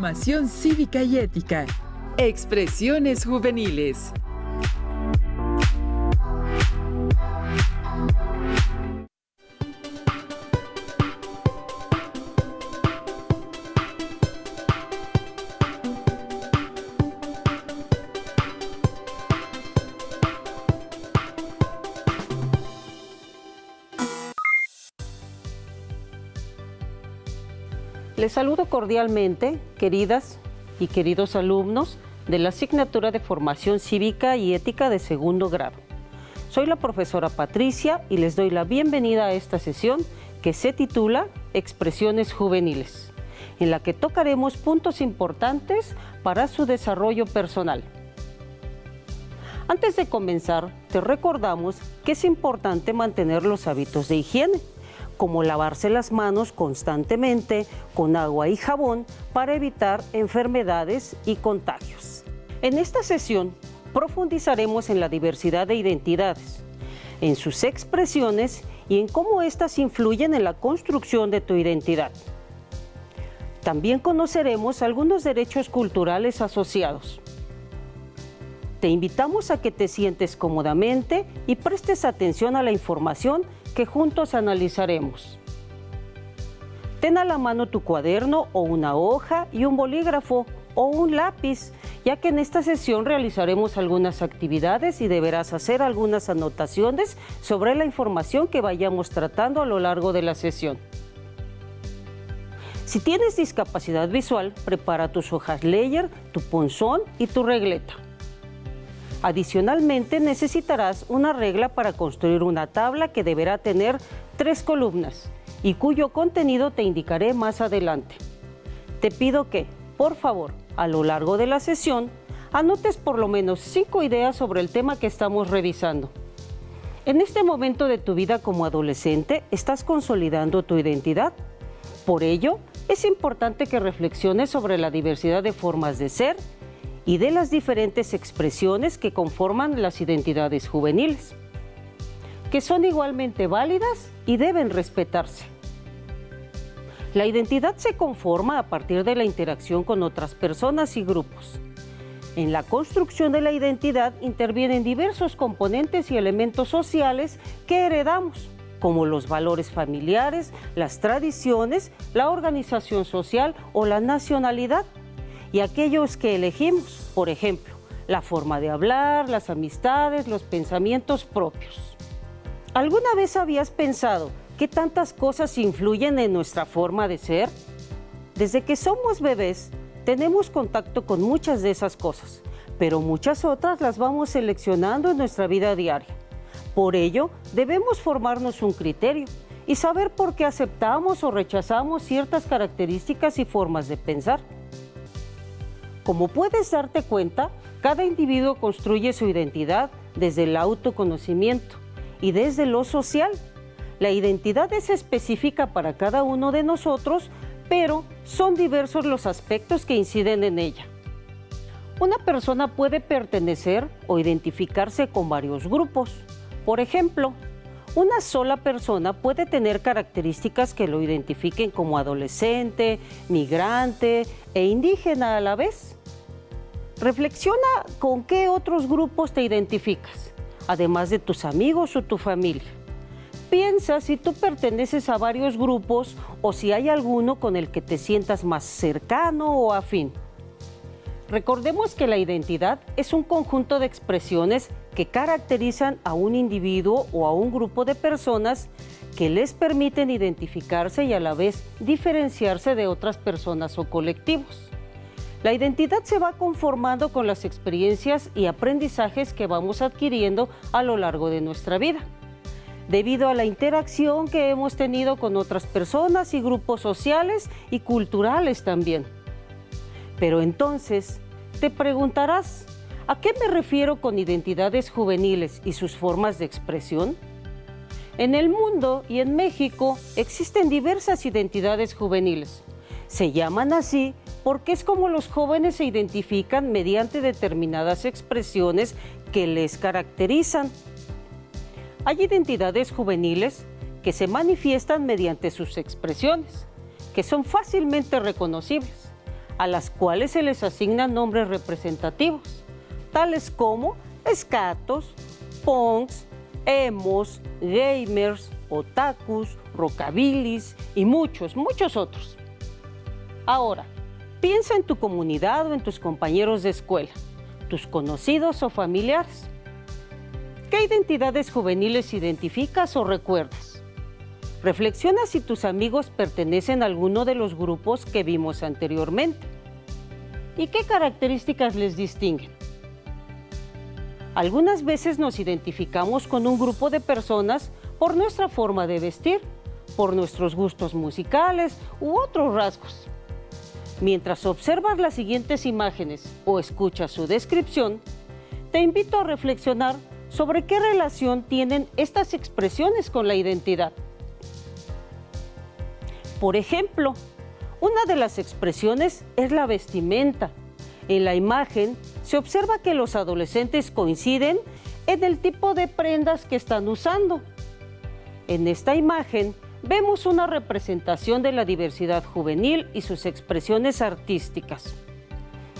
Formación cívica y ética. Expresiones juveniles. Les saludo cordialmente, queridas y queridos alumnos de la asignatura de Formación Cívica y Ética de segundo grado. Soy la profesora Patricia y les doy la bienvenida a esta sesión que se titula Expresiones Juveniles, en la que tocaremos puntos importantes para su desarrollo personal. Antes de comenzar, te recordamos que es importante mantener los hábitos de higiene, como lavarse las manos constantemente con agua y jabón para evitar enfermedades y contagios. En esta sesión profundizaremos en la diversidad de identidades, en sus expresiones y en cómo éstas influyen en la construcción de tu identidad. También conoceremos algunos derechos culturales asociados. Te invitamos a que te sientes cómodamente y prestes atención a la información que juntos analizaremos. Ten a la mano tu cuaderno o una hoja y un bolígrafo o un lápiz, ya que en esta sesión realizaremos algunas actividades y deberás hacer algunas anotaciones sobre la información que vayamos tratando a lo largo de la sesión. Si tienes discapacidad visual, prepara tus hojas Ledger, tu punzón y tu regleta. Adicionalmente, necesitarás una regla para construir una tabla que deberá tener 3 columnas y cuyo contenido te indicaré más adelante. Te pido que, por favor, a lo largo de la sesión, anotes por lo menos 5 ideas sobre el tema que estamos revisando. En este momento de tu vida como adolescente, estás consolidando tu identidad. Por ello, es importante que reflexiones sobre la diversidad de formas de ser y de las diferentes expresiones que conforman las identidades juveniles, que son igualmente válidas y deben respetarse. La identidad se conforma a partir de la interacción con otras personas y grupos. En la construcción de la identidad intervienen diversos componentes y elementos sociales que heredamos, como los valores familiares, las tradiciones, la organización social o la nacionalidad, y aquellos que elegimos, por ejemplo, la forma de hablar, las amistades, los pensamientos propios. ¿Alguna vez habías pensado qué tantas cosas influyen en nuestra forma de ser? Desde que somos bebés, tenemos contacto con muchas de esas cosas, pero muchas otras las vamos seleccionando en nuestra vida diaria. Por ello, debemos formarnos un criterio y saber por qué aceptamos o rechazamos ciertas características y formas de pensar. Como puedes darte cuenta, cada individuo construye su identidad desde el autoconocimiento y desde lo social. La identidad es específica para cada uno de nosotros, pero son diversos los aspectos que inciden en ella. Una persona puede pertenecer o identificarse con varios grupos. Por ejemplo, una sola persona puede tener características que lo identifiquen como adolescente, migrante e indígena a la vez. Reflexiona con qué otros grupos te identificas, además de tus amigos o tu familia. Piensa si tú perteneces a varios grupos o si hay alguno con el que te sientas más cercano o afín. Recordemos que la identidad es un conjunto de expresiones que caracterizan a un individuo o a un grupo de personas que les permiten identificarse y a la vez diferenciarse de otras personas o colectivos. La identidad se va conformando con las experiencias y aprendizajes que vamos adquiriendo a lo largo de nuestra vida, debido a la interacción que hemos tenido con otras personas y grupos sociales y culturales también. Pero entonces, te preguntarás, ¿a qué me refiero con identidades juveniles y sus formas de expresión? En el mundo y en México existen diversas identidades juveniles. Se llaman así porque es como los jóvenes se identifican mediante determinadas expresiones que les caracterizan. Hay identidades juveniles que se manifiestan mediante sus expresiones, que son fácilmente reconocibles. a las cuales se les asignan nombres representativos, tales como escatos, punks, emos, gamers, otakus, rockabilis y muchos otros. Ahora, piensa en tu comunidad o en tus compañeros de escuela, tus conocidos o familiares. ¿Qué identidades juveniles identificas o recuerdas? Reflexiona si tus amigos pertenecen a alguno de los grupos que vimos anteriormente. ¿Y qué características les distinguen? Algunas veces nos identificamos con un grupo de personas por nuestra forma de vestir, por nuestros gustos musicales u otros rasgos. Mientras observas las siguientes imágenes o escuchas su descripción, te invito a reflexionar sobre qué relación tienen estas expresiones con la identidad. Por ejemplo, una de las expresiones es la vestimenta. En la imagen se observa que los adolescentes coinciden en el tipo de prendas que están usando. En esta imagen vemos una representación de la diversidad juvenil y sus expresiones artísticas.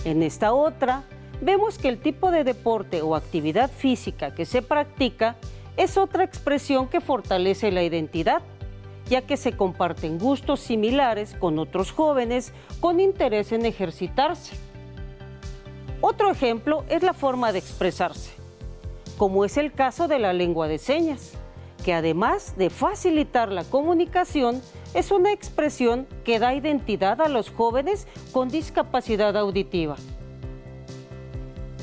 En esta otra, vemos que el tipo de deporte o actividad física que se practica es otra expresión que fortalece la identidad, ya que se comparten gustos similares con otros jóvenes con interés en ejercitarse. Otro ejemplo es la forma de expresarse, como es el caso de la lengua de señas, que además de facilitar la comunicación, es una expresión que da identidad a los jóvenes con discapacidad auditiva.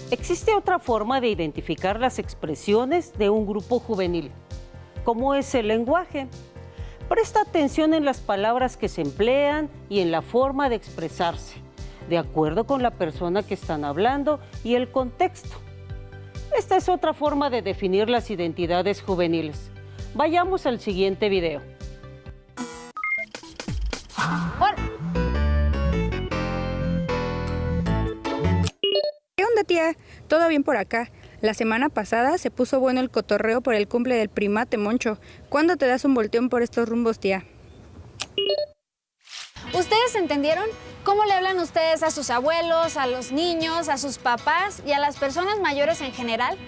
Existe otra forma de identificar las expresiones de un grupo juvenil, como es el lenguaje. Presta atención en las palabras que se emplean y en la forma de expresarse, de acuerdo con la persona que están hablando y el contexto. Esta es otra forma de definir las identidades juveniles. Vayamos al siguiente video. ¿Qué onda, tía? ¿Todo bien por acá? La semana pasada se puso bueno el cotorreo por el cumple del primate Moncho. ¿Cuándo te das un volteón por estos rumbos, tía? ¿Ustedes entendieron? ¿Cómo le hablan ustedes a sus abuelos, a los niños, a sus papás y a las personas mayores en general?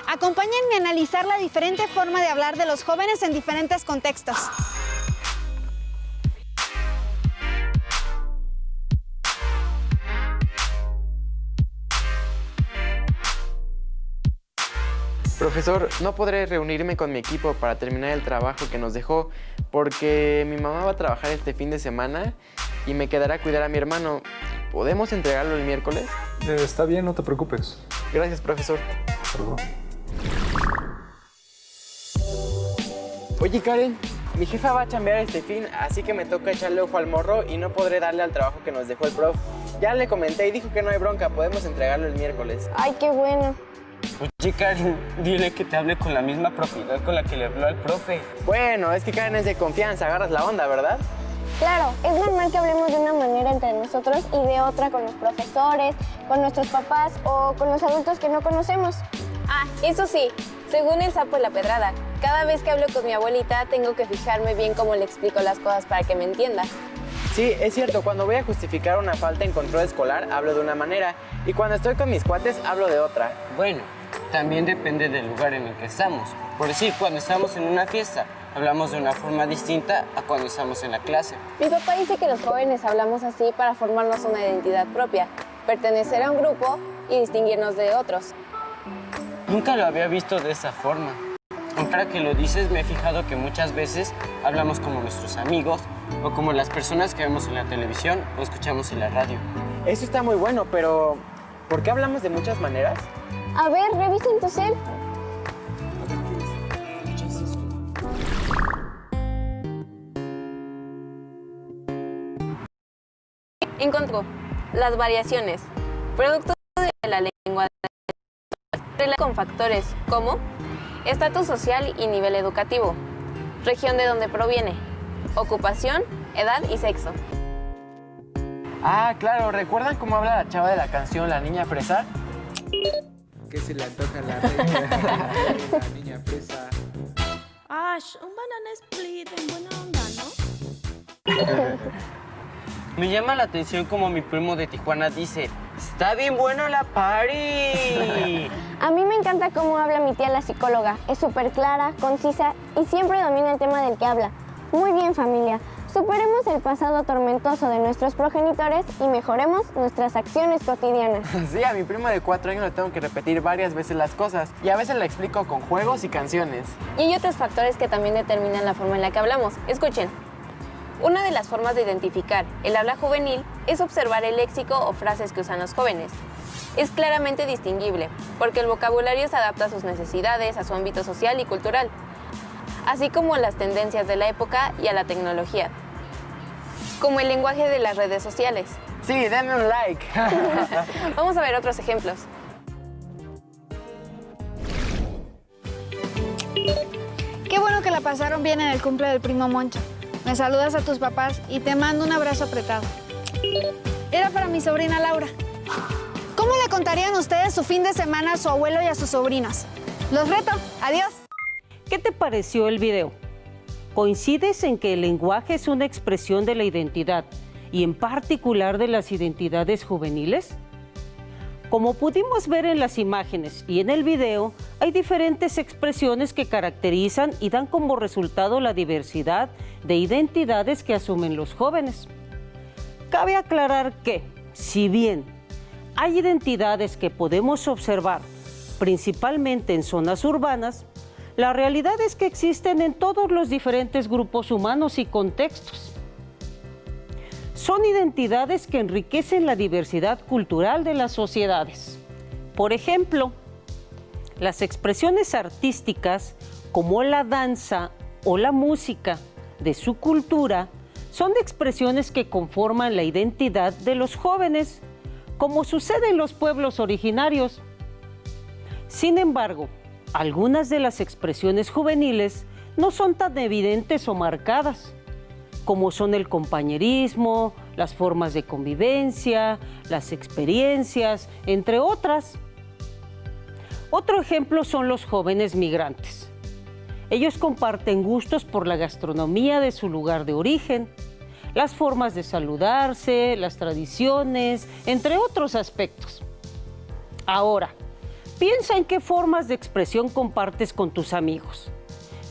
Acompáñenme a analizar la diferente forma de hablar de los jóvenes en diferentes contextos. Profesor, no podré reunirme con mi equipo para terminar el trabajo que nos dejó porque mi mamá va a trabajar este fin de semana y me quedará a cuidar a mi hermano. ¿Podemos entregarlo el miércoles? Está bien, no te preocupes. Gracias, profesor. Hasta luego. Oye, Karen, mi jefa va a chambear este fin, así que me toca echarle ojo al morro y no podré darle al trabajo que nos dejó el prof. Ya le comenté y dijo que no hay bronca, podemos entregarlo el miércoles. Ay, qué bueno. Oye, Karen, dile que te hable con la misma propiedad con la que le habló al profe. Bueno, es que Karen es de confianza, agarras la onda, ¿verdad? Claro, es normal que hablemos de una manera entre nosotros y de otra con los profesores, con nuestros papás o con los adultos que no conocemos. Ah, eso sí, según el sapo y la pedrada, cada vez que hablo con mi abuelita tengo que fijarme bien cómo le explico las cosas para que me entienda. Sí, es cierto, cuando voy a justificar una falta en control escolar hablo de una manera y cuando estoy con mis cuates hablo de otra. Bueno, también depende del lugar en el que estamos. Por decir, cuando estamos en una fiesta, hablamos de una forma distinta a cuando estamos en la clase. Mi papá dice que los jóvenes hablamos así para formarnos una identidad propia, pertenecer a un grupo y distinguirnos de otros. Nunca lo había visto de esa forma. Ahora que lo dices, me he fijado que muchas veces hablamos como nuestros amigos o como las personas que vemos en la televisión o escuchamos en la radio. Eso está muy bueno, pero ¿por qué hablamos de muchas maneras? A ver, revisen tu cel. Encontró las variaciones, producto de la lengua, con factores como estatus social y nivel educativo, región de donde proviene, ocupación, edad y sexo. Ah, claro, ¿recuerdan cómo habla la chava de la canción La Niña Fresa? Que se le antoja la reina, la niña fresa. Ash, un banana split en buena onda, ¿no? Me llama la atención como mi primo de Tijuana dice, ¡está bien buena la party! A mí me encanta cómo habla mi tía la psicóloga. Es súper clara, concisa y siempre domina el tema del que habla. Muy bien, familia. Superemos el pasado tormentoso de nuestros progenitores y mejoremos nuestras acciones cotidianas. Sí, a mi primo de 4 años le tengo que repetir varias veces las cosas y a veces la explico con juegos y canciones. Y hay otros factores que también determinan la forma en la que hablamos. Escuchen. Una de las formas de identificar el habla juvenil es observar el léxico o frases que usan los jóvenes. Es claramente distinguible, porque el vocabulario se adapta a sus necesidades, a su ámbito social y cultural, así como a las tendencias de la época y a la tecnología, como el lenguaje de las redes sociales. Sí, denme un like. Vamos a ver otros ejemplos. Qué bueno que la pasaron bien en el cumple del primo Moncho. Me saludas a tus papás y te mando un abrazo apretado. Era para mi sobrina Laura. ¿Cómo le contarían ustedes su fin de semana a su abuelo y a sus sobrinos? Los reto. Adiós. ¿Qué te pareció el video? ¿Coincides en que el lenguaje es una expresión de la identidad y en particular de las identidades juveniles? Como pudimos ver en las imágenes y en el video, hay diferentes expresiones que caracterizan y dan como resultado la diversidad de identidades que asumen los jóvenes. Cabe aclarar que, si bien hay identidades que podemos observar principalmente en zonas urbanas, la realidad es que existen en todos los diferentes grupos humanos y contextos. Son identidades que enriquecen la diversidad cultural de las sociedades. Por ejemplo, las expresiones artísticas como la danza o la música de su cultura son expresiones que conforman la identidad de los jóvenes, como sucede en los pueblos originarios. Sin embargo, algunas de las expresiones juveniles no son tan evidentes o marcadas, como son el compañerismo, las formas de convivencia, las experiencias, entre otras. Otro ejemplo son los jóvenes migrantes. Ellos comparten gustos por la gastronomía de su lugar de origen, las formas de saludarse, las tradiciones, entre otros aspectos. Ahora, piensa en qué formas de expresión compartes con tus amigos.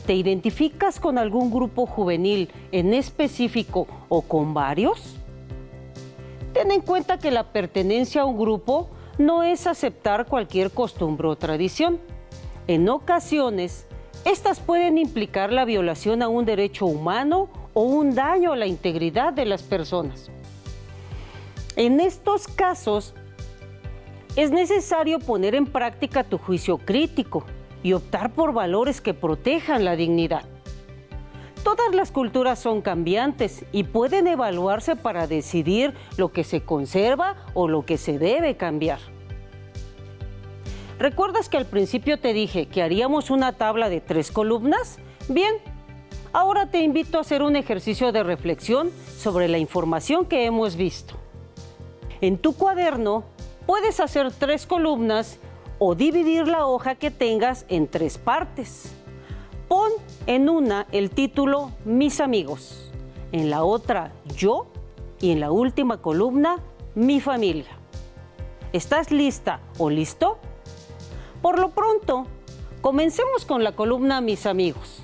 ¿Te identificas con algún grupo juvenil en específico o con varios? Ten en cuenta que la pertenencia a un grupo no es aceptar cualquier costumbre o tradición. En ocasiones, estas pueden implicar la violación a un derecho humano o un daño a la integridad de las personas. En estos casos, es necesario poner en práctica tu juicio crítico y optar por valores que protejan la dignidad. Todas las culturas son cambiantes y pueden evaluarse para decidir lo que se conserva o lo que se debe cambiar. ¿Recuerdas que al principio te dije que haríamos una tabla de 3 columnas? Bien, ahora te invito a hacer un ejercicio de reflexión sobre la información que hemos visto. En tu cuaderno puedes hacer 3 columnas o dividir la hoja que tengas en 3 partes. Pon en una el título Mis amigos, en la otra Yo y en la última columna Mi familia. ¿Estás lista o listo? Por lo pronto, comencemos con la columna Mis amigos.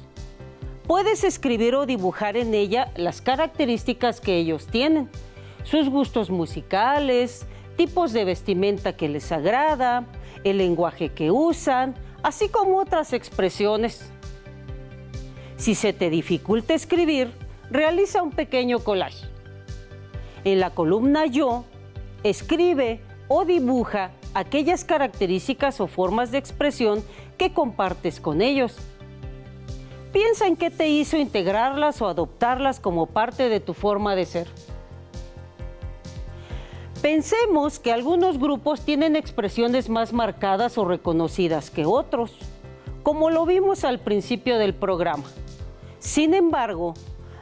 Puedes escribir o dibujar en ella las características que ellos tienen, sus gustos musicales, tipos de vestimenta que les agrada, el lenguaje que usan, así como otras expresiones. Si se te dificulta escribir, realiza un pequeño collage. En la columna Yo, escribe o dibuja aquellas características o formas de expresión que compartes con ellos. Piensa en qué te hizo integrarlas o adoptarlas como parte de tu forma de ser. Pensemos que algunos grupos tienen expresiones más marcadas o reconocidas que otros, como lo vimos al principio del programa. Sin embargo,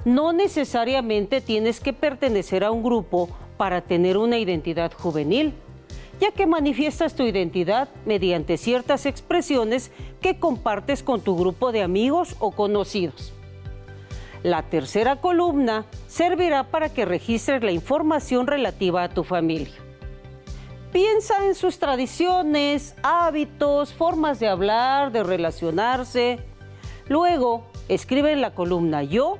no necesariamente tienes que pertenecer a un grupo para tener una identidad juvenil, ya que manifiestas tu identidad mediante ciertas expresiones que compartes con tu grupo de amigos o conocidos. La tercera columna servirá para que registres la información relativa a tu familia. Piensa en sus tradiciones, hábitos, formas de hablar, de relacionarse. Luego, escribe en la columna Yo,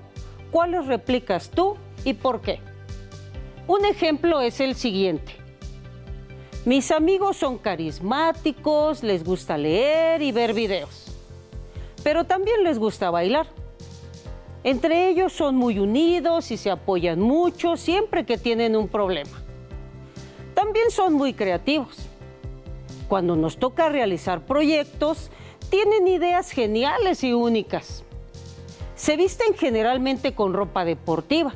cuáles replicas tú y por qué. Un ejemplo es el siguiente. Mis amigos son carismáticos, les gusta leer y ver videos, pero también les gusta bailar. Entre ellos son muy unidos y se apoyan mucho siempre que tienen un problema. También son muy creativos. Cuando nos toca realizar proyectos, tienen ideas geniales y únicas. Se visten generalmente con ropa deportiva,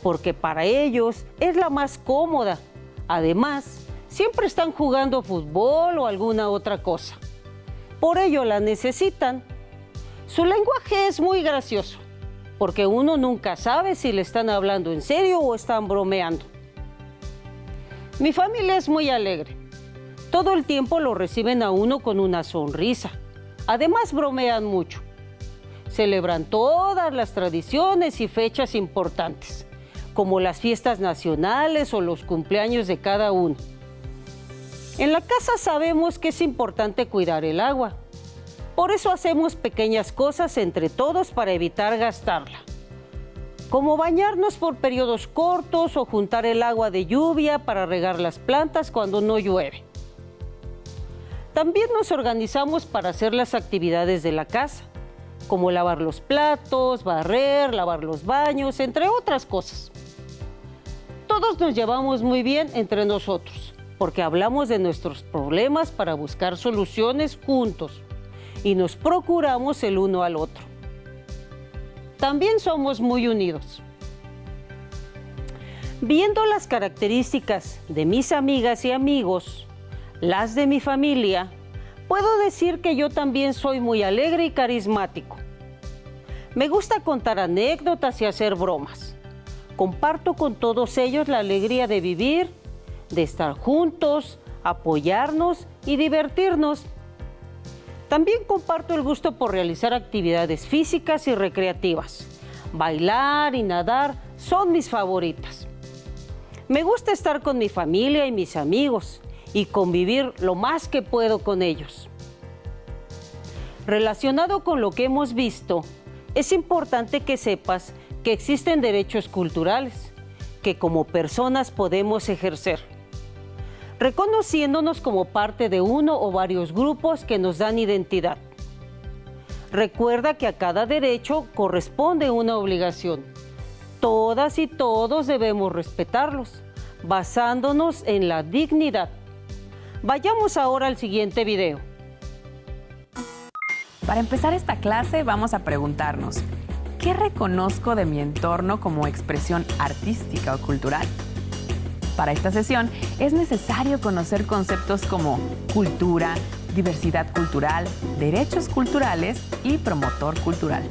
porque para ellos es la más cómoda. Además, siempre están jugando fútbol o alguna otra cosa. Por ello la necesitan. Su lenguaje es muy gracioso, porque uno nunca sabe si le están hablando en serio o están bromeando. Mi familia es muy alegre. Todo el tiempo lo reciben a uno con una sonrisa. Además, bromean mucho. Celebran todas las tradiciones y fechas importantes, como las fiestas nacionales o los cumpleaños de cada uno. En la casa sabemos que es importante cuidar el agua. Por eso hacemos pequeñas cosas entre todos para evitar gastarla, como bañarnos por periodos cortos o juntar el agua de lluvia para regar las plantas cuando no llueve. También nos organizamos para hacer las actividades de la casa, como lavar los platos, barrer, lavar los baños, entre otras cosas. Todos nos llevamos muy bien entre nosotros, porque hablamos de nuestros problemas para buscar soluciones juntos y nos procuramos el uno al otro. También somos muy unidos. Viendo las características de mis amigas y amigos, las de mi familia, puedo decir que yo también soy muy alegre y carismático. Me gusta contar anécdotas y hacer bromas. Comparto con todos ellos la alegría de vivir, de estar juntos, apoyarnos y divertirnos. También comparto el gusto por realizar actividades físicas y recreativas. Bailar y nadar son mis favoritas. Me gusta estar con mi familia y mis amigos y convivir lo más que puedo con ellos. Relacionado con lo que hemos visto, es importante que sepas que existen derechos culturales que como personas podemos ejercer, reconociéndonos como parte de uno o varios grupos que nos dan identidad. Recuerda que a cada derecho corresponde una obligación. Todas y todos debemos respetarlos, basándonos en la dignidad. Vayamos ahora al siguiente video. Para empezar esta clase vamos a preguntarnos, ¿qué reconozco de mi entorno como expresión artística o cultural? Para esta sesión es necesario conocer conceptos como cultura, diversidad cultural, derechos culturales y promotor cultural.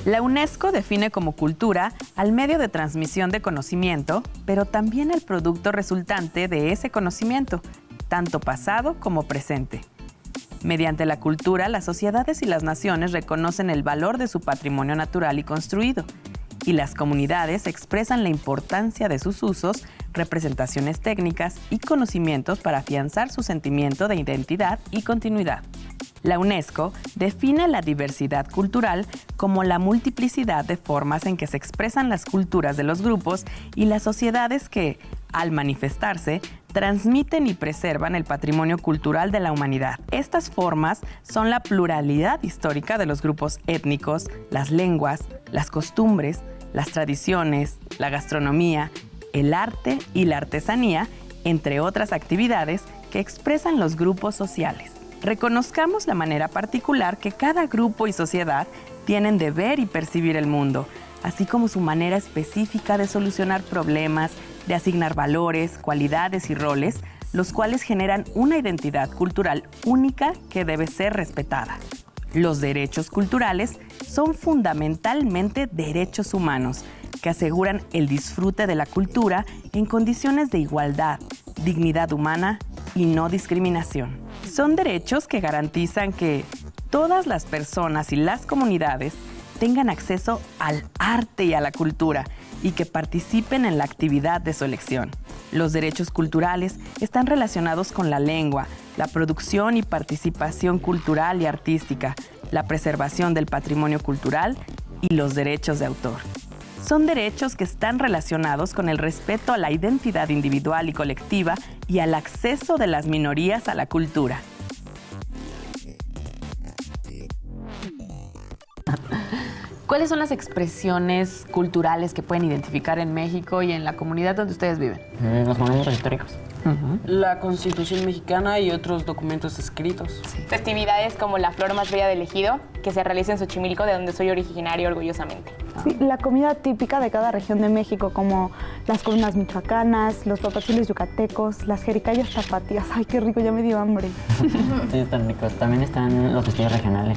La UNESCO define como cultura al medio de transmisión de conocimiento, pero también el producto resultante de ese conocimiento, tanto pasado como presente. Mediante la cultura, las sociedades y las naciones reconocen el valor de su patrimonio natural y construido, y las comunidades expresan la importancia de sus usos, representaciones técnicas y conocimientos para afianzar su sentimiento de identidad y continuidad. La UNESCO define la diversidad cultural como la multiplicidad de formas en que se expresan las culturas de los grupos y las sociedades que, al manifestarse, transmiten y preservan el patrimonio cultural de la humanidad. Estas formas son la pluralidad histórica de los grupos étnicos, las lenguas, las costumbres, las tradiciones, la gastronomía, el arte y la artesanía, entre otras actividades que expresan los grupos sociales. Reconozcamos la manera particular que cada grupo y sociedad tienen de ver y percibir el mundo, así como su manera específica de solucionar problemas, de asignar valores, cualidades y roles, los cuales generan una identidad cultural única que debe ser respetada. Los derechos culturales son fundamentalmente derechos humanos que aseguran el disfrute de la cultura en condiciones de igualdad, dignidad humana y no discriminación. Son derechos que garantizan que todas las personas y las comunidades tengan acceso al arte y a la cultura y que participen en la actividad de su elección. Los derechos culturales están relacionados con la lengua, la producción y participación cultural y artística, la preservación del patrimonio cultural y los derechos de autor. Son derechos que están relacionados con el respeto a la identidad individual y colectiva y al acceso de las minorías a la cultura. ¿Cuáles son las expresiones culturales que pueden identificar en México y en la comunidad donde ustedes viven? Los monumentos históricos. La Constitución mexicana y otros documentos escritos. Sí. Festividades como la Flor Más Bella del Ejido, que se realiza en Xochimilco, de donde soy originario orgullosamente. Sí, la comida típica de cada región de México, como las colunas michoacanas, los papachiles yucatecos, las jericayas tapatías. ¡Ay, qué rico! Ya me dio hambre. Sí, están ricos. También están los platillos regionales.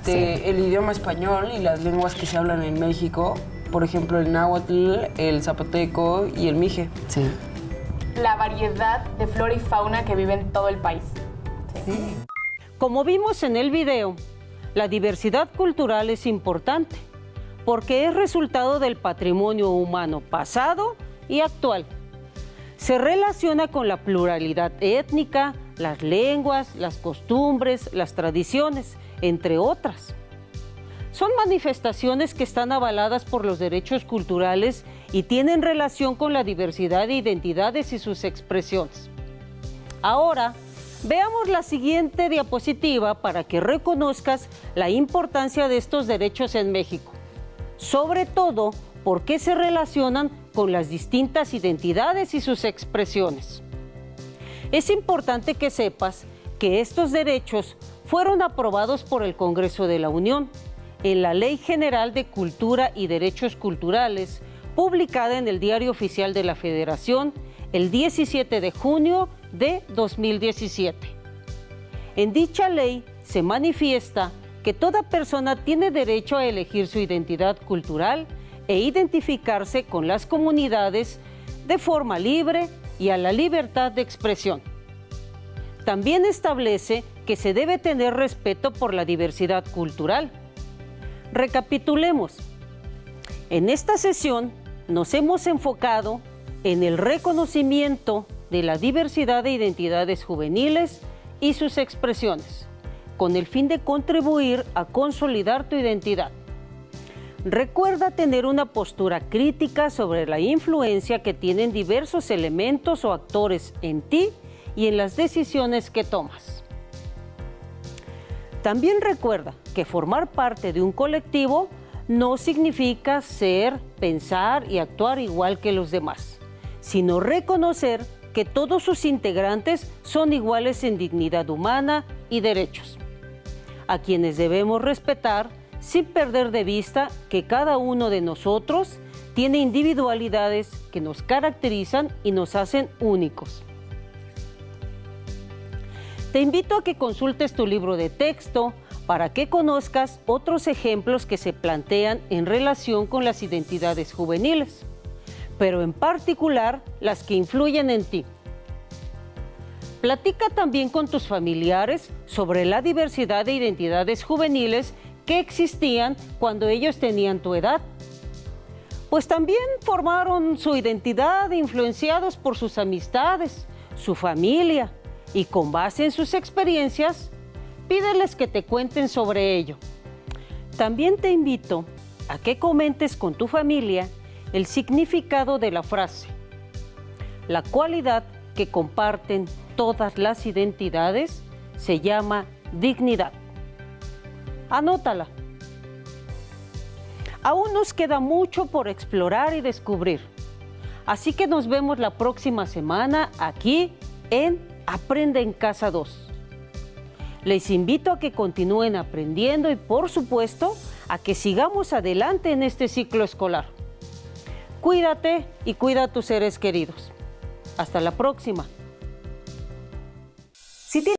El idioma español y las lenguas que se hablan en México, por ejemplo el náhuatl, el zapoteco y el mije. Sí. La variedad de flora y fauna que vive en todo el país. Sí. Como vimos en el video, la diversidad cultural es importante porque es resultado del patrimonio humano pasado y actual. Se relaciona con la pluralidad étnica, las lenguas, las costumbres, las tradiciones, entre otras. Son manifestaciones que están avaladas por los derechos culturales y tienen relación con la diversidad de identidades y sus expresiones. Ahora, veamos la siguiente diapositiva para que reconozcas la importancia de estos derechos en México, sobre todo porque se relacionan con las distintas identidades y sus expresiones. Es importante que sepas que estos derechos fueron aprobados por el Congreso de la Unión en la Ley General de Cultura y Derechos Culturales, publicada en el Diario Oficial de la Federación el 17 de junio de 2017. En dicha ley se manifiesta que toda persona tiene derecho a elegir su identidad cultural e identificarse con las comunidades de forma libre y a la libertad de expresión. También establece que se debe tener respeto por la diversidad cultural. Recapitulemos. En esta sesión nos hemos enfocado en el reconocimiento de la diversidad de identidades juveniles y sus expresiones, con el fin de contribuir a consolidar tu identidad. Recuerda tener una postura crítica sobre la influencia que tienen diversos elementos o actores en ti y en las decisiones que tomas. También recuerda que formar parte de un colectivo no significa ser, pensar y actuar igual que los demás, sino reconocer que todos sus integrantes son iguales en dignidad humana y derechos, a quienes debemos respetar sin perder de vista que cada uno de nosotros tiene individualidades que nos caracterizan y nos hacen únicos. Te invito a que consultes tu libro de texto para que conozcas otros ejemplos que se plantean en relación con las identidades juveniles, pero en particular las que influyen en ti. Platica también con tus familiares sobre la diversidad de identidades juveniles que existían cuando ellos tenían tu edad, pues también formaron su identidad influenciados por sus amistades, su familia, y con base en sus experiencias, pídeles que te cuenten sobre ello. También te invito a que comentes con tu familia el significado de la frase. La cualidad que comparten todas las identidades se llama dignidad. Anótala. Aún nos queda mucho por explorar y descubrir. Así que nos vemos la próxima semana aquí en Aprende en Casa 2. Les invito a que continúen aprendiendo y, por supuesto, a que sigamos adelante en este ciclo escolar. Cuídate y cuida a tus seres queridos. Hasta la próxima.